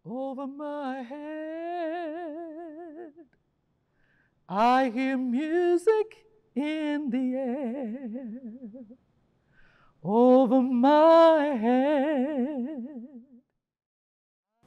over my head. I hear music in the air over my head.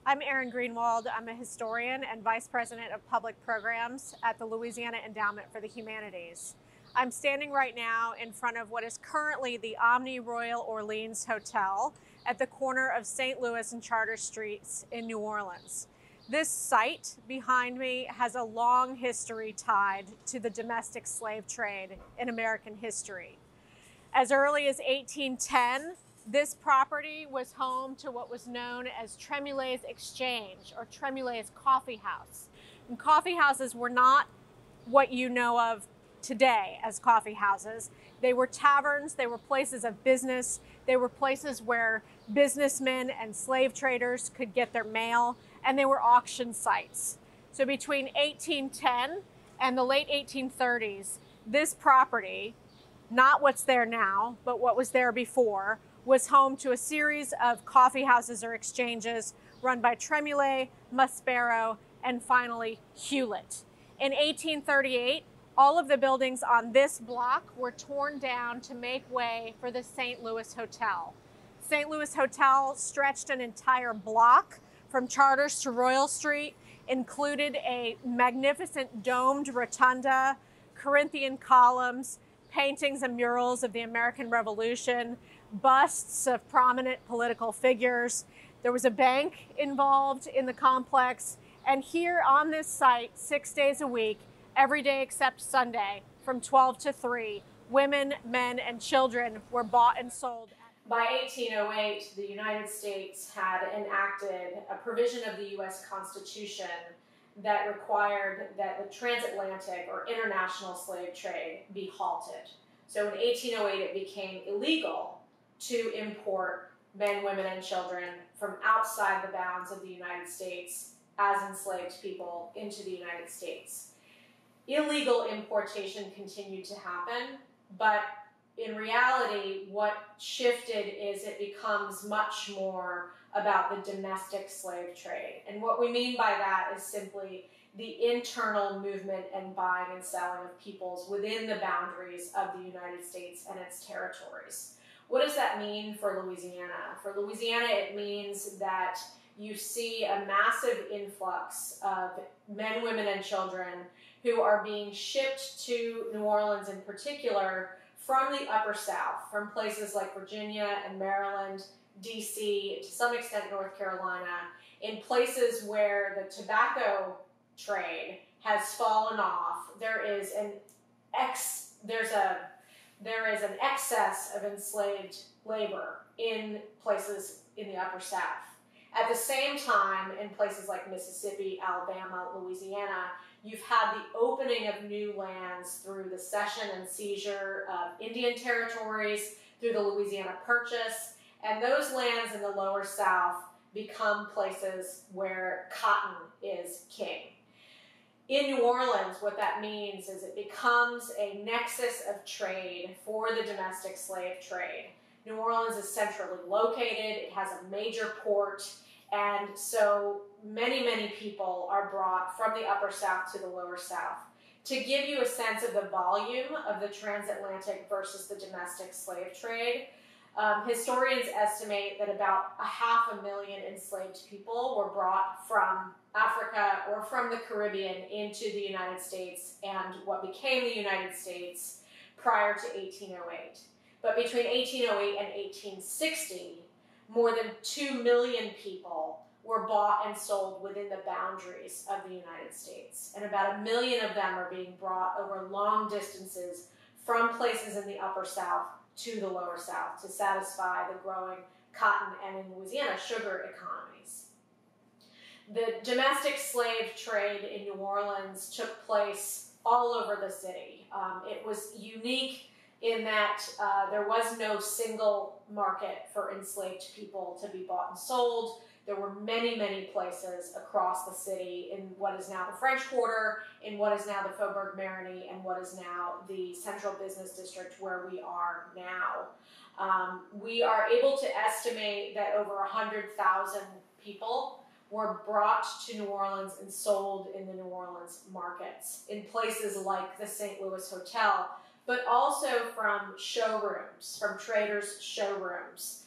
I'm Erin Greenwald. I'm a historian and Vice President of Public Programs at the Louisiana Endowment for the Humanities. I'm standing right now in front of what is currently the Omni Royal Orleans Hotel at the corner of St. Louis and Charter Streets in New Orleans. This site behind me has a long history tied to the domestic slave trade in American history. As early as 1810, this property was home to what was known as Tremulet's Exchange or Tremulet's Coffee House. And coffee houses were not what you know of today as coffee houses. They were taverns, they were places of business, they were places where businessmen and slave traders could get their mail, and they were auction sites. So between 1810 and the late 1830s, this property, not what's there now, but what was there before, was home to a series of coffee houses or exchanges run by Tremulet, Maspero, and finally Hewlett. In 1838, all of the buildings on this block were torn down to make way for the St. Louis Hotel. St. Louis Hotel stretched an entire block from Charters to Royal Street, included a magnificent domed rotunda, Corinthian columns, paintings and murals of the American Revolution, busts of prominent political figures. There was a bank involved in the complex, and here on this site, 6 days a week, every day except Sunday, from 12 to 3, women, men, and children were bought and sold. By 1808, the United States had enacted a provision of the U.S. Constitution that required that the transatlantic or international slave trade be halted. So in 1808, it became illegal to import men, women, and children from outside the bounds of the United States as enslaved people into the United States. Illegal importation continued to happen, but in reality, what shifted is it becomes much more about the domestic slave trade. And what we mean by that is simply the internal movement and buying and selling of peoples within the boundaries of the United States and its territories. What does that mean for Louisiana? For Louisiana, it means that you see a massive influx of men, women, and children who are being shipped to New Orleans in particular from the Upper South, from places like Virginia and Maryland, DC, to some extent North Carolina, in places where the tobacco trade has fallen off. There is an excess of enslaved labor in places in the Upper South. At the same time, in places like Mississippi, Alabama, Louisiana, you've had the opening of new lands through the cession and seizure of Indian territories, through the Louisiana Purchase, and those lands in the Lower South become places where cotton is king. In New Orleans, what that means is it becomes a nexus of trade for the domestic slave trade. New Orleans is centrally located, it has a major port, and so many people are brought from the Upper South to the Lower South. To give you a sense of the volume of the transatlantic versus the domestic slave trade, historians estimate that about 500,000 enslaved people were brought from Africa or from the Caribbean into the United States and what became the United States prior to 1808. But between 1808 and 1860, more than 2 million people were bought and sold within the boundaries of the United States. And about 1 million of them are being brought over long distances from places in the Upper South to the Lower South to satisfy the growing cotton and, in Louisiana, sugar economies. The domestic slave trade in New Orleans took place all over the city. It was unique in that there was no single market for enslaved people to be bought and sold. There were many places across the city in what is now the French Quarter, in what is now the Faubourg Marigny, and what is now the Central Business District where we are now. We are able to estimate that over 100,000 people were brought to New Orleans and sold in the New Orleans markets, in places like the St. Louis Hotel, but also from showrooms, from traders' showrooms.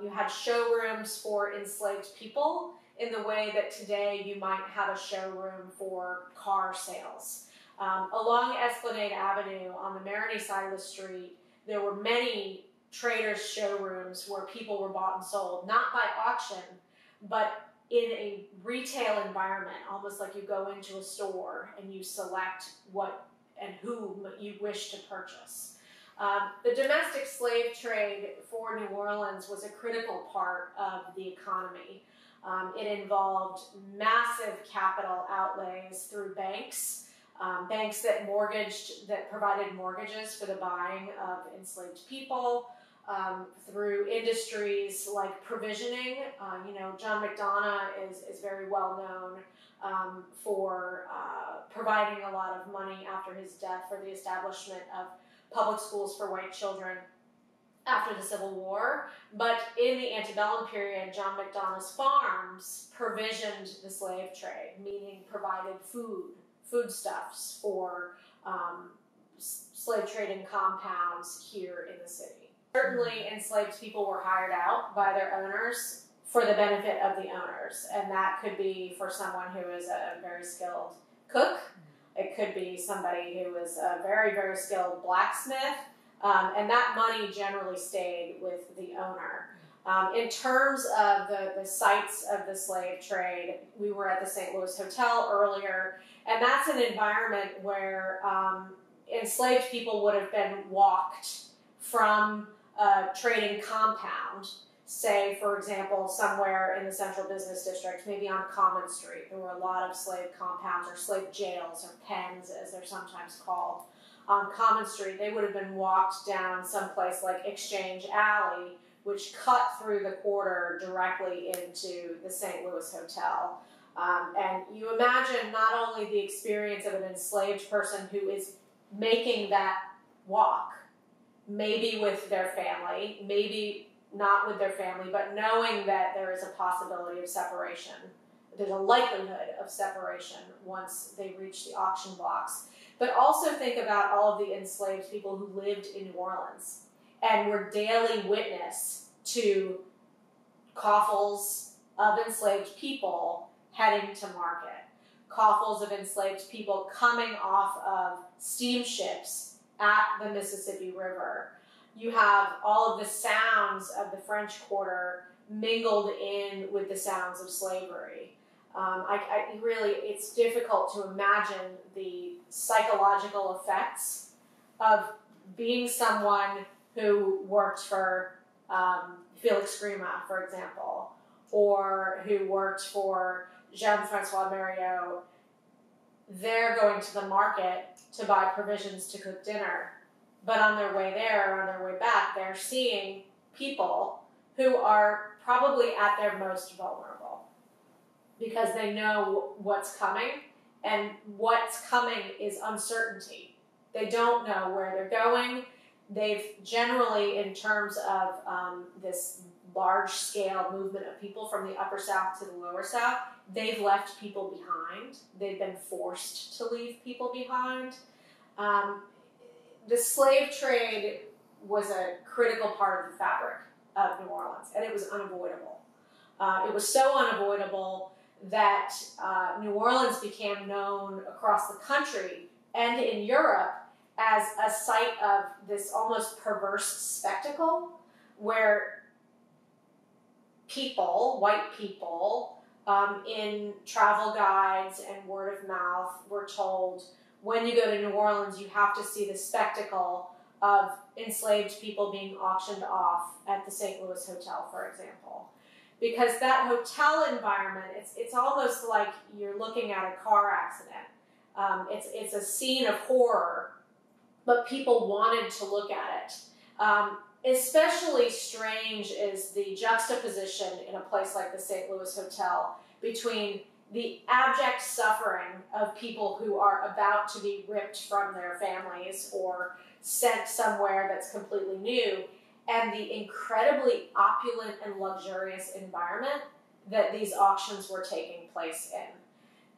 You had showrooms for enslaved people in the way that today you might have a showroom for car sales. Along Esplanade Avenue on the Marigny side of the street, there were many traders' showrooms where people were bought and sold, not by auction, but in a retail environment, almost like you go into a store and you select what and whom you wish to purchase. The domestic slave trade for New Orleans was a critical part of the economy. It involved massive capital outlays through banks, banks that provided mortgages for the buying of enslaved people, through industries like provisioning. John McDonough is very well known for providing a lot of money after his death for the establishment of public schools for white children after the Civil War. But in the antebellum period, John McDonough's farms provisioned the slave trade, meaning provided foodstuffs for slave trading compounds here in the city. Certainly, enslaved people were hired out by their owners for the benefit of the owners, and that could be for someone who is a very skilled cook. It could be somebody who is a very, very skilled blacksmith, and that money generally stayed with the owner. In terms of the sites of the slave trade, we were at the St. Louis Hotel earlier, and that's an environment where enslaved people would have been walked from a trading compound, say, for example, somewhere in the Central Business District, maybe on Common Street. There were a lot of slave compounds or slave jails or pens, as they're sometimes called. On Common Street, they would have been walked down someplace like Exchange Alley, which cut through the quarter directly into the St. Louis Hotel. And you imagine not only the experience of an enslaved person who is making that walk, maybe with their family, maybe not with their family, but knowing that there is a possibility of separation. There's a likelihood of separation once they reach the auction blocks. But also think about all of the enslaved people who lived in New Orleans and were daily witness to coffles of enslaved people heading to market, coffles of enslaved people coming off of steamships at the Mississippi River. You have all of the sounds of the French Quarter mingled in with the sounds of slavery. It's difficult to imagine the psychological effects of being someone who worked for Felix Grima, for example, or who worked for Jean-Francois Mariot. They're going to the market to buy provisions to cook dinner. But on their way there, or on their way back, they're seeing people who are probably at their most vulnerable because they know what's coming, and what's coming is uncertainty. They don't know where they're going. They've generally, in terms of this large-scale movement of people from the Upper South to the Lower South, they've left people behind. They've been forced to leave people behind. The slave trade was a critical part of the fabric of New Orleans, and it was unavoidable. It was so unavoidable that New Orleans became known across the country and in Europe as a site of this almost perverse spectacle where people, white people, in travel guides and word of mouth were told, when you go to New Orleans, you have to see the spectacle of enslaved people being auctioned off at the St. Louis Hotel, for example. Because that hotel environment, it's almost like you're looking at a car accident. It's a scene of horror, but people wanted to look at it. Especially strange is the juxtaposition in a place like the St. Louis Hotel between the abject suffering of people who are about to be ripped from their families or sent somewhere that's completely new, and the incredibly opulent and luxurious environment that these auctions were taking place in.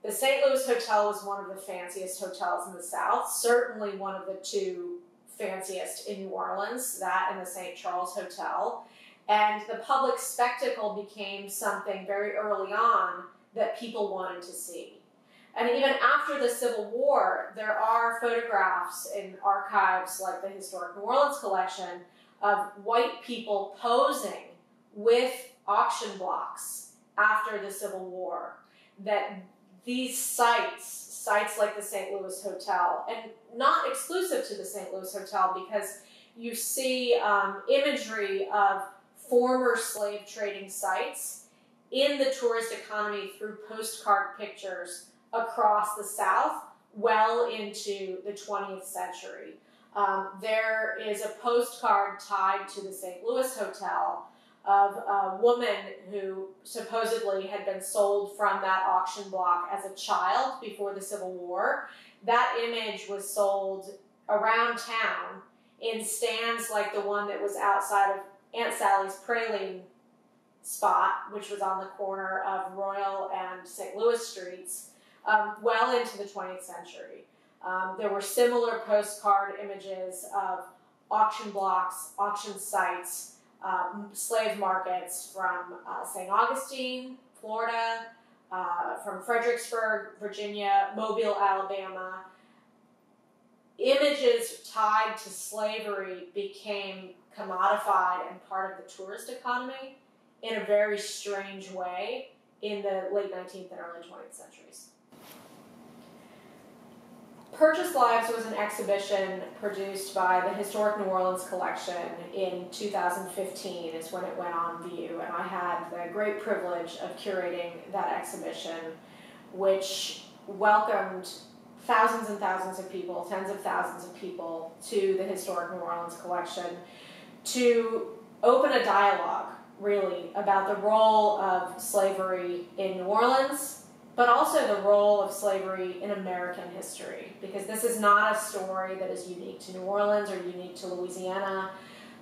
The St. Louis Hotel was one of the fanciest hotels in the South, certainly one of the two fanciest in New Orleans, that and the St. Charles Hotel. And the public spectacle became something very early on that people wanted to see. And even after the Civil War, there are photographs in archives like the Historic New Orleans collection of white people posing with auction blocks after the Civil War. That these sites like the St. Louis Hotel, and not exclusive to the St. Louis Hotel, because you see imagery of former slave trading sites in the tourist economy through postcard pictures across the South well into the 20th century. There is a postcard tied to the St. Louis Hotel of a woman who supposedly had been sold from that auction block as a child before the Civil War. That image was sold around town in stands like the one that was outside of Aunt Sally's Praline spot, which was on the corner of Royal and St. Louis streets, well into the 20th century. There were similar postcard images of auction blocks, auction sites, slave markets from St. Augustine, Florida, from Fredericksburg, Virginia, Mobile, Alabama. Images tied to slavery became commodified and part of the tourist economy in a very strange way in the late 19th and early 20th centuries. Purchased Lives was an exhibition produced by the Historic New Orleans Collection in 2015 is when it went on view, and I had the great privilege of curating that exhibition, which welcomed thousands and thousands of people, tens of thousands of people, to the Historic New Orleans Collection to open a dialogue, really, about the role of slavery in New Orleans, but also the role of slavery in American history, because this is not a story that is unique to New Orleans or unique to Louisiana.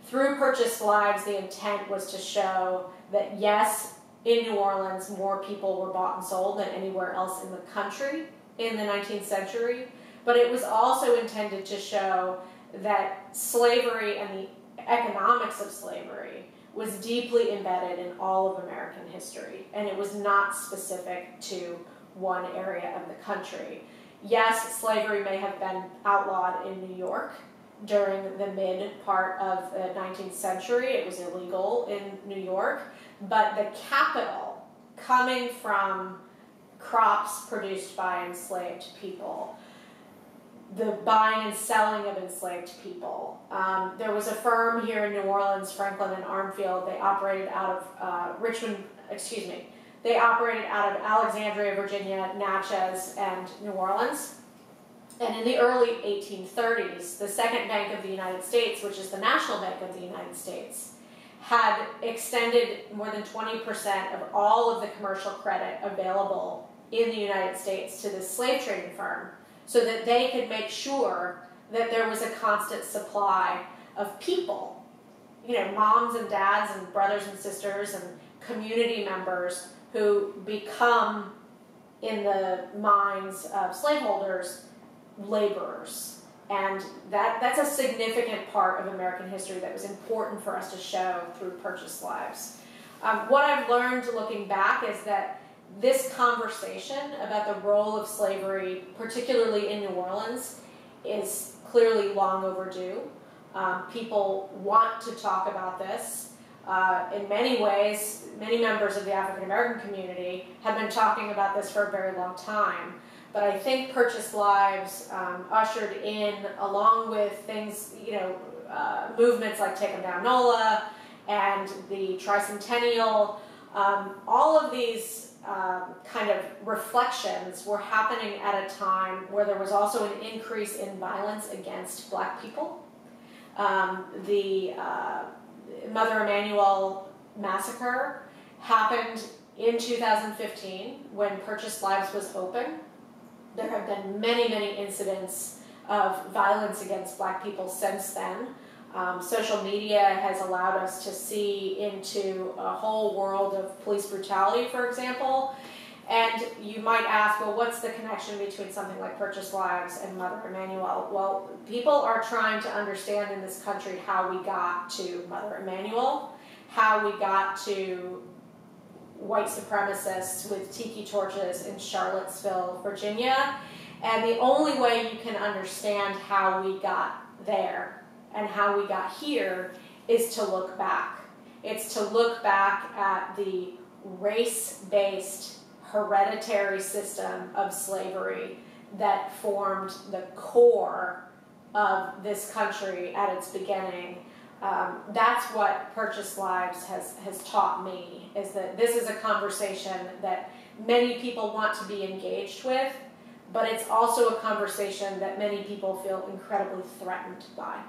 Through Purchased Lives, the intent was to show that, yes, in New Orleans, more people were bought and sold than anywhere else in the country in the 19th century, but it was also intended to show that slavery and the economics of slavery was deeply embedded in all of American history, and it was not specific to one area of the country. Yes, slavery may have been outlawed in New York during the mid part of the 19th century. It was illegal in New York, but the capital coming from crops produced by enslaved people, the buying and selling of enslaved people. There was a firm here in New Orleans, Franklin and Armfield. They operated out of they operated out of Alexandria, Virginia, Natchez, and New Orleans. And in the early 1830s, the Second Bank of the United States, which is the National Bank of the United States, had extended more than 20% of all of the commercial credit available in the United States to this slave trading firm, so that they could make sure that there was a constant supply of people, moms and dads and brothers and sisters and community members who become, in the minds of slaveholders, laborers. And that's a significant part of American history that was important for us to show through Purchased Lives. What I've learned looking back is that this conversation about the role of slavery, particularly in New Orleans, is clearly long overdue. People want to talk about this. In many ways, many members of the African American community have been talking about this for a very long time. But I think Purchased Lives ushered in, along with things, movements like Take 'em Down NOLA and the Tricentennial, all of these kind of reflections were happening at a time where there was also an increase in violence against Black people. The Mother Emanuel massacre happened in 2015 when Purchased Lives was open. There have been many, many incidents of violence against Black people since then. Social media has allowed us to see into a whole world of police brutality, for example. And you might ask, well, what's the connection between something like Purchased Lives and Mother Emanuel? Well, people are trying to understand in this country how we got to Mother Emanuel, how we got to white supremacists with tiki torches in Charlottesville, Virginia. And the only way you can understand how we got there and how we got here is to look back. It's to look back at the race-based hereditary system of slavery that formed the core of this country at its beginning. That's what Purchased Lives has taught me, is that this is a conversation that many people want to be engaged with, but it's also a conversation that many people feel incredibly threatened by.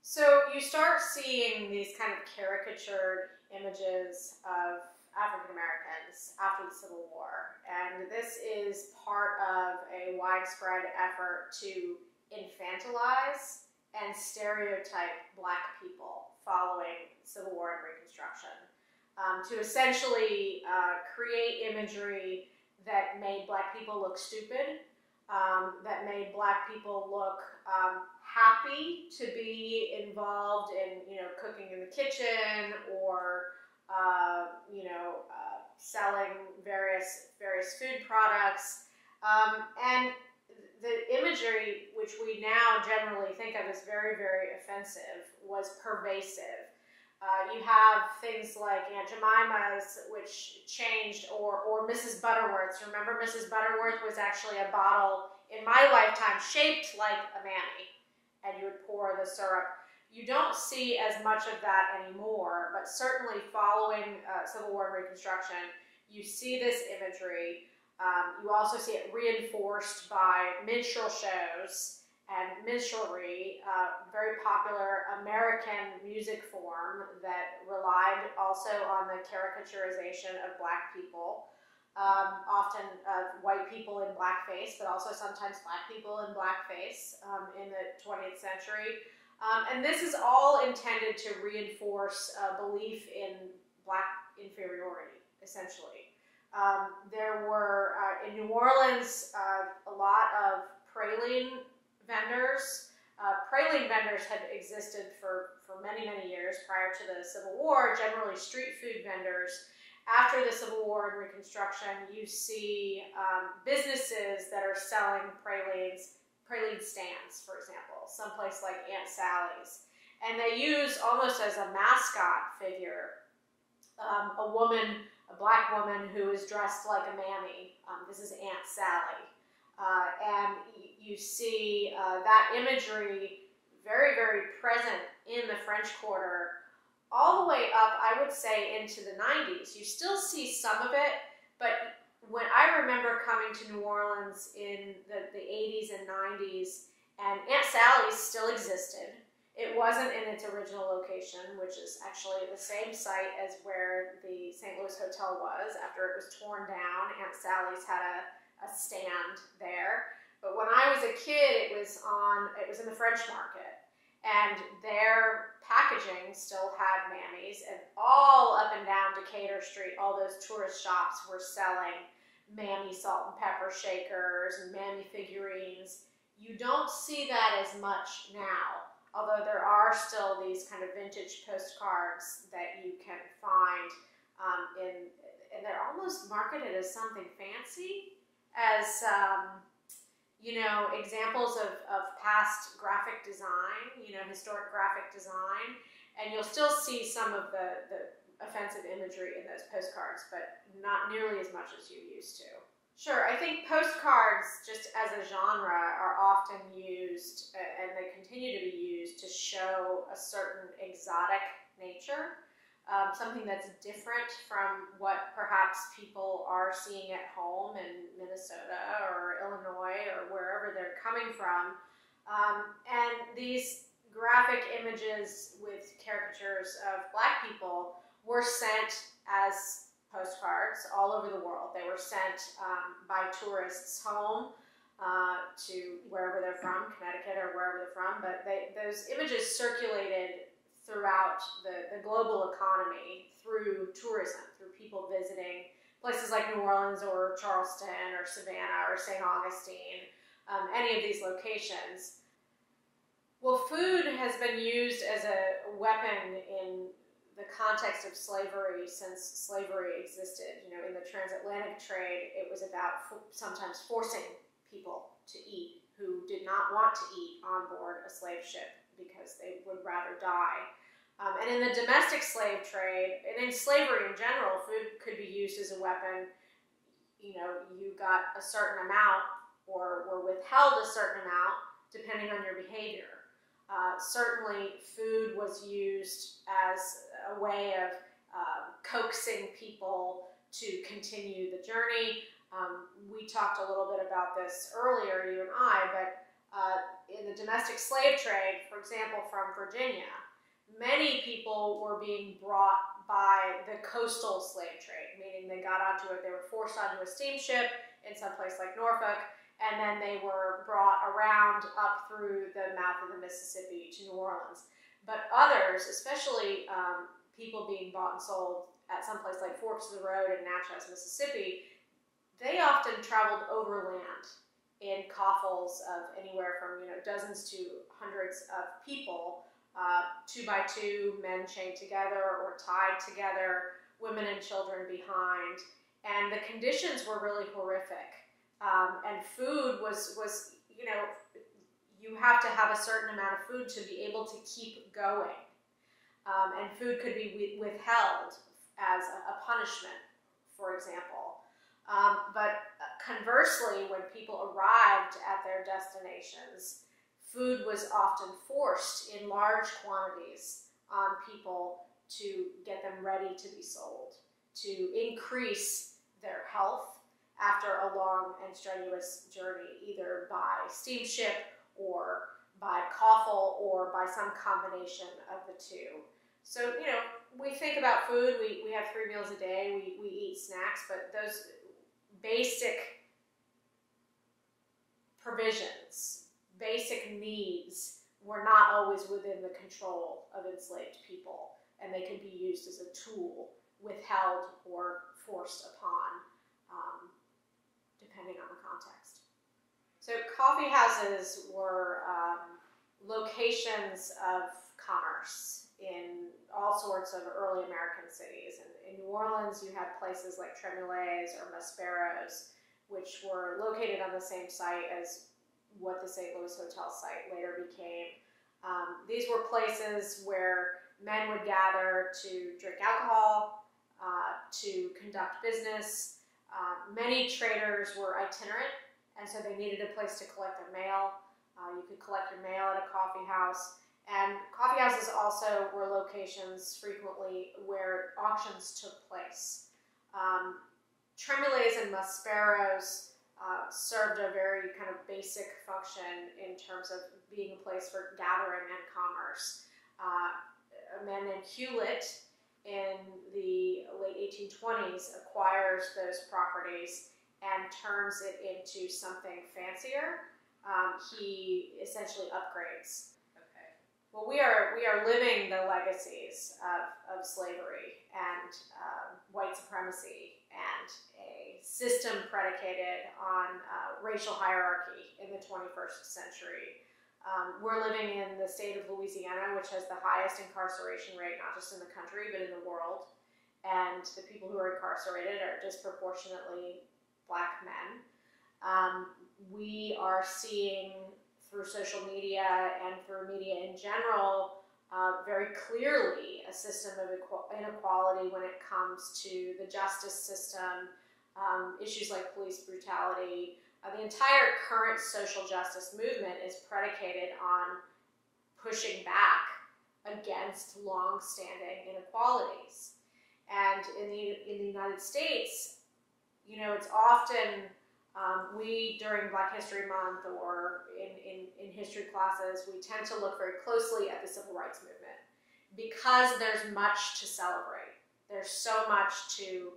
So you start seeing these kind of caricatured images of African Americans after the Civil War, and this is part of a widespread effort to infantilize and stereotype Black people following Civil War and Reconstruction, to essentially create imagery that made Black people look stupid, that made Black people look happy to be involved in, cooking in the kitchen or selling various food products, and the imagery, which we now generally think of as very, very offensive, was pervasive. You have things like Aunt Jemima's, which changed, or Mrs. Butterworth's. Remember, Mrs. Butterworth was actually a bottle in my lifetime shaped like a Mammy, and you would pour the syrup. You don't see as much of that anymore, but certainly following Civil War and Reconstruction, you see this imagery. You also see it reinforced by minstrel shows and minstrelry, very popular American music form that relied also on the caricaturization of Black people, often white people in blackface, but also sometimes Black people in blackface in the 20th century. And this is all intended to reinforce belief in Black inferiority, essentially. There were, in New Orleans, a lot of praline vendors. Praline vendors had existed for many, many years prior to the Civil War, generally street food vendors. After the Civil War and Reconstruction, you see businesses that are selling praline stands, for example, someplace like Aunt Sally's. And they use, almost as a mascot figure, a Black woman who is dressed like a Mammy. This is Aunt Sally. And you see that imagery very, very present in the French Quarter, all the way up, I would say, into the 90s. You still see some of it, but when I remember coming to New Orleans in the 80s and 90s, and Aunt Sally's still existed. It wasn't in its original location, which is actually the same site as where the St. Louis Hotel was. After it was torn down, Aunt Sally's had a stand there. But when I was a kid, it was in the French Market. And their packaging still had Mammies, and all up and down Decatur Street, all those tourist shops were selling Mammy salt and pepper shakers and Mammy figurines. You don't see that as much now, although there are still these kind of vintage postcards that you can find and they're almost marketed as something fancy, as examples of past graphic design, historic graphic design, and you'll still see some of the offensive imagery in those postcards, but not nearly as much as you used to. Sure, I think postcards, just as a genre, are often used, and they continue to be used, to show a certain exotic nature, something that's different from what perhaps people are seeing at home in Minnesota or Illinois or wherever they're coming from. And these graphic images with caricatures of Black people were sent as postcards all over the world. They were sent by tourists home. to wherever they're from, Connecticut or wherever they're from, but those images circulated throughout the global economy through tourism, through people visiting places like New Orleans or Charleston or Savannah or St. Augustine, any of these locations. Well, food has been used as a weapon in the context of slavery since slavery existed. You know, in the transatlantic trade, it was about sometimes forcing people to eat who did not want to eat on board a slave ship because they would rather die. And in the domestic slave trade, and in slavery in general, food could be used as a weapon. You know, you got a certain amount or were withheld a certain amount depending on your behavior. Certainly, food was used as a way of coaxing people to continue the journey. We talked a little bit about this earlier, you and I, but in the domestic slave trade, for example, from Virginia, many people were being brought by the coastal slave trade, meaning they got onto it, they were forced onto a steamship in some place like Norfolk, and then they were brought around up through the mouth of the Mississippi to New Orleans. But others, especially people being bought and sold at some place like Forks of the Road in Natchez, Mississippi, they often traveled overland in coffles of anywhere from dozens to hundreds of people, 2 by 2, men chained together or tied together, women and children behind, and the conditions were really horrific. And food was you have to have a certain amount of food to be able to keep going, and food could be withheld as a punishment, for example. But conversely, when people arrived at their destinations, food was often forced in large quantities on people to get them ready to be sold, to increase their health after a long and strenuous journey, either by steamship or by coffle or by some combination of the two. So, we think about food, we have 3 meals a day, we eat snacks, but those basic provisions, basic needs, were not always within the control of enslaved people, and they could be used as a tool, withheld or forced upon, depending on the context. So coffee houses were locations of commerce in all sorts of early American cities. And in New Orleans, you had places like Tremoulet's or Maspero's, which were located on the same site as what the St. Louis Hotel site later became. These were places where men would gather to drink alcohol, to conduct business. Many traders were itinerant, and so they needed a place to collect their mail. You could collect your mail at a coffee house. And coffee houses also were locations frequently where auctions took place. Tremoulet's and Maspero's served a very kind of basic function in terms of being a place for gathering and commerce. A man named Hewlett in the late 1820s acquires those properties and turns it into something fancier. He essentially upgrades. Okay. Well, we are living the legacies of slavery and white supremacy and a system predicated on racial hierarchy in the 21st century. We're living in the state of Louisiana, which has the highest incarceration rate, not just in the country, but in the world. And the people who are incarcerated are disproportionately Black men. We are seeing through social media and through media in general very clearly a system of inequality when it comes to the justice system, issues like police brutality. The entire current social justice movement is predicated on pushing back against long-standing inequalities. And in the United States, it's often, we during Black History Month or in history classes, we tend to look very closely at the civil rights movement because there's much to celebrate. There's so much to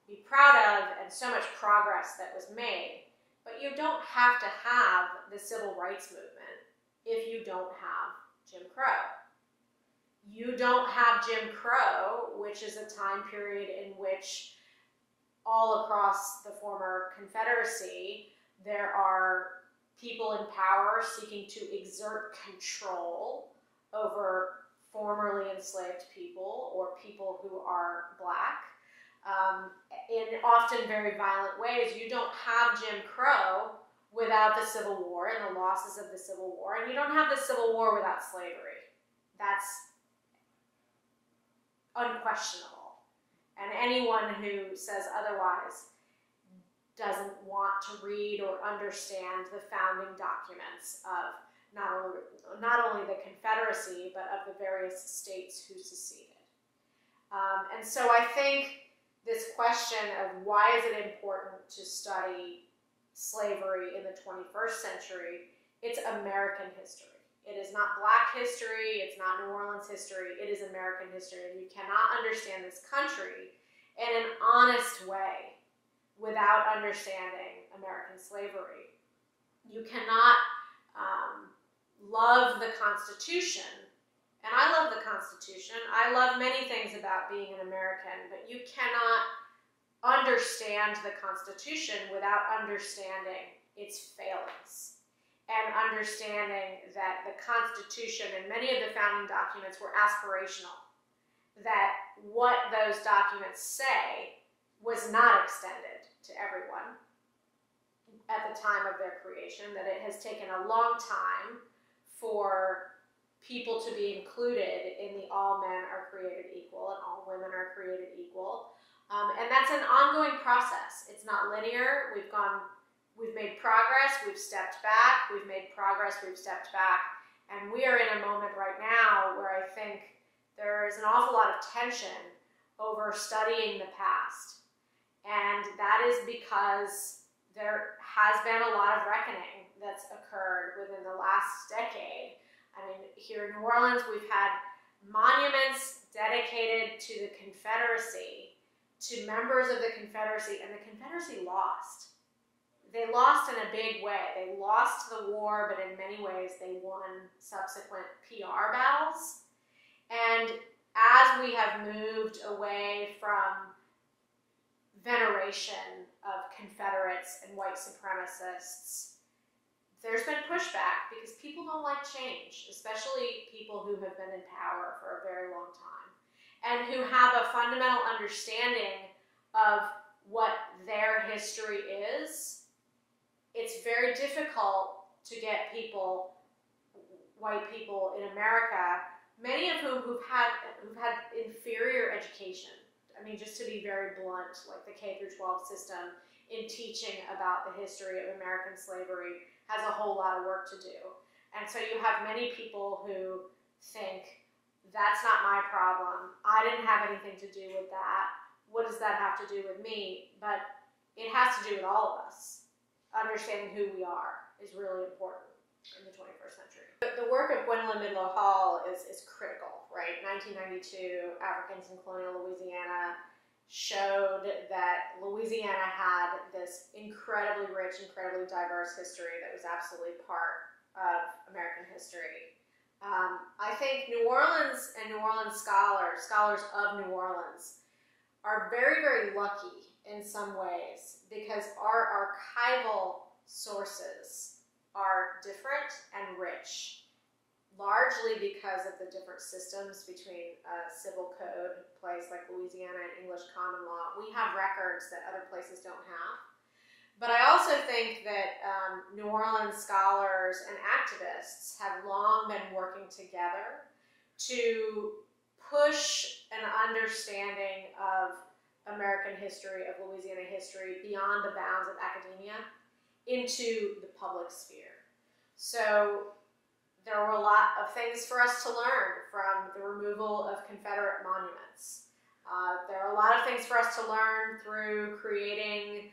be proud of and so much progress that was made. But you don't have to have the civil rights movement if you don't have Jim Crow. You don't have Jim Crow, which is a time period in which all across the former Confederacy, there are people in power seeking to exert control over formerly enslaved people or people who are Black in often very violent ways. You don't have Jim Crow without the Civil War and the losses of the Civil War, and you don't have the Civil War without slavery. That's unquestionable. And anyone who says otherwise doesn't want to read or understand the founding documents of not only the Confederacy, but of the various states who seceded. And so I think this question of why is it important to study slavery in the 21st century, it's American history. It is not Black history, it's not New Orleans history, it is American history. And you cannot understand this country in an honest way without understanding American slavery. You cannot love the Constitution, and I love the Constitution. I love many things about being an American, but you cannot understand the Constitution without understanding its failings and understanding that the Constitution and many of the founding documents were aspirational, that what those documents say was not extended to everyone at the time of their creation, that it has taken a long time for people to be included in the all men are created equal and all women are created equal. And that's an ongoing process. It's not linear. We've made progress, we've stepped back, we've made progress, we've stepped back. And we are in a moment right now where I think there is an awful lot of tension over studying the past. And that is because there has been a lot of reckoning that's occurred within the last decade. I mean, here in New Orleans, we've had monuments dedicated to the Confederacy, to members of the Confederacy, and the Confederacy lost. They lost in a big way. They lost the war, but in many ways they won subsequent PR battles. And as we have moved away from veneration of Confederates and white supremacists, there's been pushback because people don't like change, especially people who have been in power for a very long time and who have a fundamental understanding of what their history is. It's very difficult to get people, white people in America, many of whom who've had inferior education. I mean, just to be very blunt, like the K through 12 system in teaching about the history of American slavery has a whole lot of work to do. And so you have many people who think, that's not my problem. I didn't have anything to do with that. What does that have to do with me? But it has to do with all of us. Understanding who we are is really important in the 21st century. The work of Gwendolyn Midlo Hall is critical, right? 1992, Africans in colonial Louisiana showed that Louisiana had this incredibly rich, incredibly diverse history that was absolutely part of American history. I think New Orleans and New Orleans scholars of New Orleans, are very, very lucky in some ways because our archival sources are different and rich, largely because of the different systems between civil code, a place like Louisiana, and English common law. We have records that other places don't have. But I also think that New Orleans scholars and activists have long been working together to push an understanding of American history, of Louisiana history, beyond the bounds of academia into the public sphere. So there were a lot of things for us to learn from the removal of Confederate monuments. There are a lot of things for us to learn through creating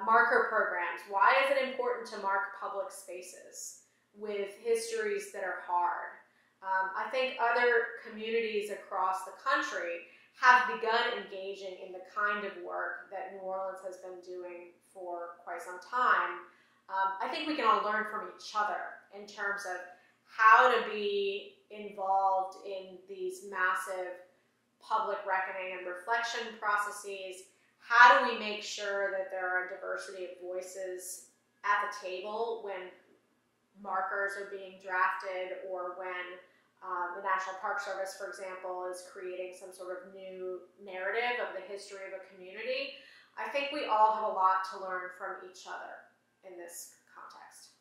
marker programs. Why is it important to mark public spaces with histories that are hard? I think other communities across the country have begun engaging in the kind of work that New Orleans has been doing for quite some time I think we can all learn from each other in terms of how to be involved in these massive public reckoning and reflection processes. How do we make sure that there are a diversity of voices at the table when markers are being drafted, or when the National Park Service, for example, is creating some sort of new narrative of the history of a community? I think we all have a lot to learn from each other in this context.